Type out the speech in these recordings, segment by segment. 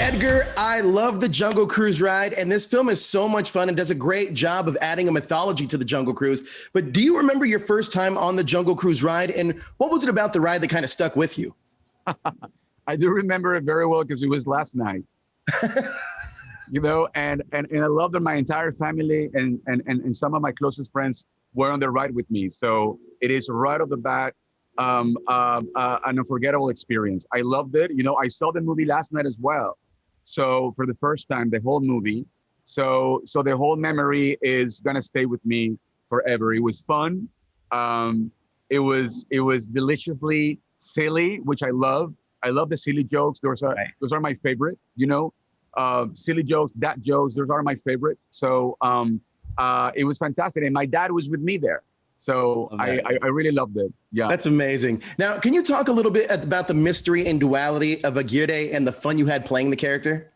Edgar, I love the Jungle Cruise ride, and this film is so much fun and does a great job of adding a mythology to the Jungle Cruise. But do you remember your first time on the Jungle Cruise ride, and what was it about the ride that kind of stuck with you? I do remember it very well because it was last night. And I love that my entire family and some of my closest friends were on the ride with me. So it is right off the bat an unforgettable experience. I loved it. I saw the movie last night as well. So for the first time, the whole movie. So the whole memory is gonna stay with me forever. It was fun. It was deliciously silly, which I love. I love the silly jokes. Those are my favorite. Silly jokes, dad jokes. Those are my favorite. So it was fantastic, and my dad was with me there. So I really loved it. Yeah, that's amazing. Now, can you talk a little bit about the mystery and duality of Aguirre and the fun you had playing the character?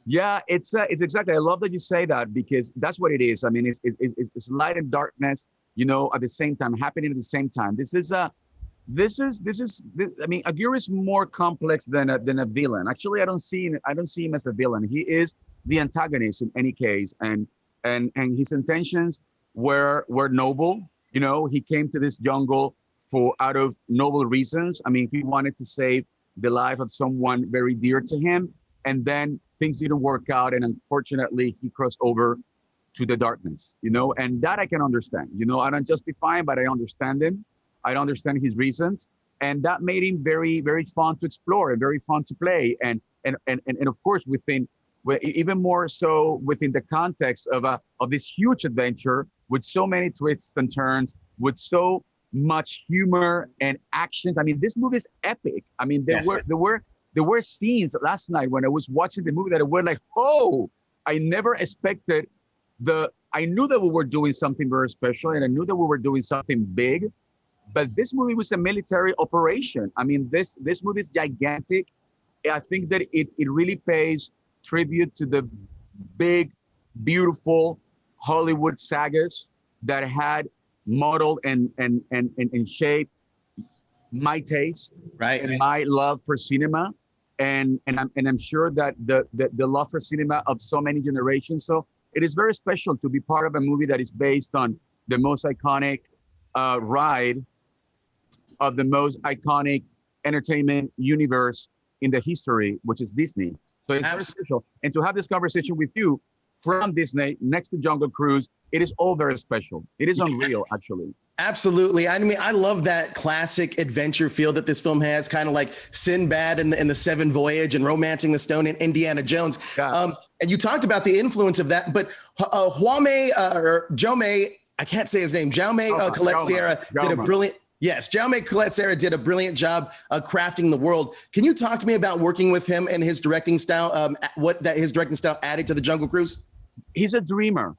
Yeah, it's exactly. I love that you say that because that's what it is. I mean, it's light and darkness. At the same time, happening at the same time. I mean, Aguirre is more complex than a villain. Actually, I don't see him as a villain. He is the antagonist in any case, and his intentions were noble. He came to this jungle out of noble reasons. I mean, he wanted to save the life of someone very dear to him, and then things didn't work out, and unfortunately, he crossed over to the darkness. And that I can understand. I don't justify him, but I understand him. I understand his reasons, and that made him very, very fun to explore and very fun to play. And of course, even more so within the context of this huge adventure with so many twists and turns, with so much humor and actions. I mean, this movie is epic. I mean, there were scenes last night when I was watching the movie that were like, oh, I never expected I knew that we were doing something very special, and I knew that we were doing something big. But this movie was a military operation. I mean, this movie is gigantic. I think that it really pays tribute to the big, beautiful Hollywood sagas that had modeled and shaped my taste, right, and my love for cinema. And I'm sure that the love for cinema of so many generations. So it is very special to be part of a movie that is based on the most iconic ride of the most iconic entertainment universe in the history, which is Disney. So it's very special. And to have this conversation with you from Disney next to Jungle Cruise, it is all very special. It is unreal, actually. Absolutely. I mean, I love that classic adventure feel that this film has, kind of like Sinbad and the Seven Voyage and Romancing the Stone and Indiana Jones. Yeah. And you talked about the influence of that, but Jaume, I can't say his name, Jaume Colette Serra did a brilliant. Yes, Jaume Colette Serra did a brilliant job crafting the world. Can you talk to me about working with him and his directing style? His directing style added to the Jungle Cruise? He's a dreamer.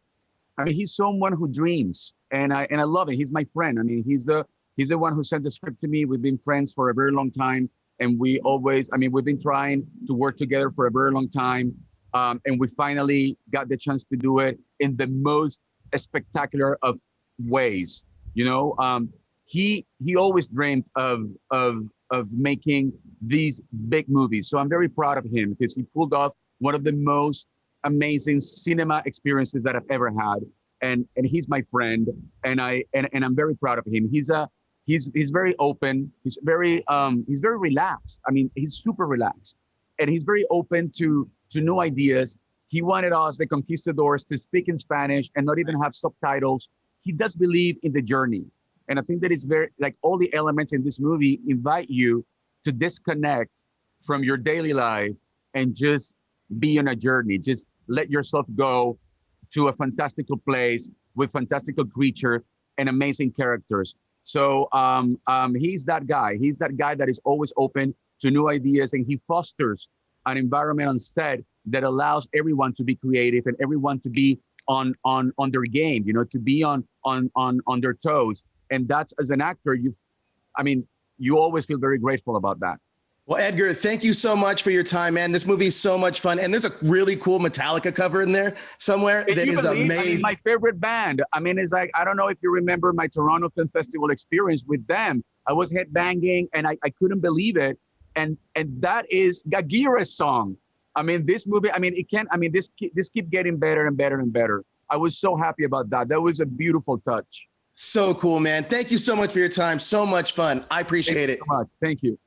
I mean, he's someone who dreams, and I love it. He's my friend. I mean, he's the one who sent the script to me. We've been friends for a very long time, and we've been trying to work together for a very long time, and we finally got the chance to do it in the most spectacular of ways. He always dreamed of making these big movies. So I'm very proud of him because he pulled off one of the most amazing cinema experiences that I've ever had. And he's my friend, and I'm very proud of him. He's very open. He's very relaxed. I mean, he's super relaxed, and he's very open to new ideas. He wanted us, the conquistadors, to speak in Spanish and not even have subtitles. He does believe in the journey. And I think that it's very, like, all the elements in this movie invite you to disconnect from your daily life and just be on a journey. Just let yourself go to a fantastical place with fantastical creatures and amazing characters. So he's that guy. He's that guy that is always open to new ideas, and he fosters an environment on set that allows everyone to be creative and everyone to be on their game, to be on their toes. And that's, as an actor, you always feel very grateful about that. Well, Edgar, thank you so much for your time, man. This movie is so much fun. And there's a really cool Metallica cover in there somewhere that is amazing. I mean, my favorite band. I mean, it's like, I don't know if you remember my Toronto Film Festival experience with them. I was headbanging and I couldn't believe it. And that is Aguirre's song. I mean, this movie, I mean, it can't, I mean, this keep getting better and better and better. I was so happy about that. That was a beautiful touch. So cool, man. Thank you so much for your time. So much fun. I appreciate it. Thank you so much. Thank you.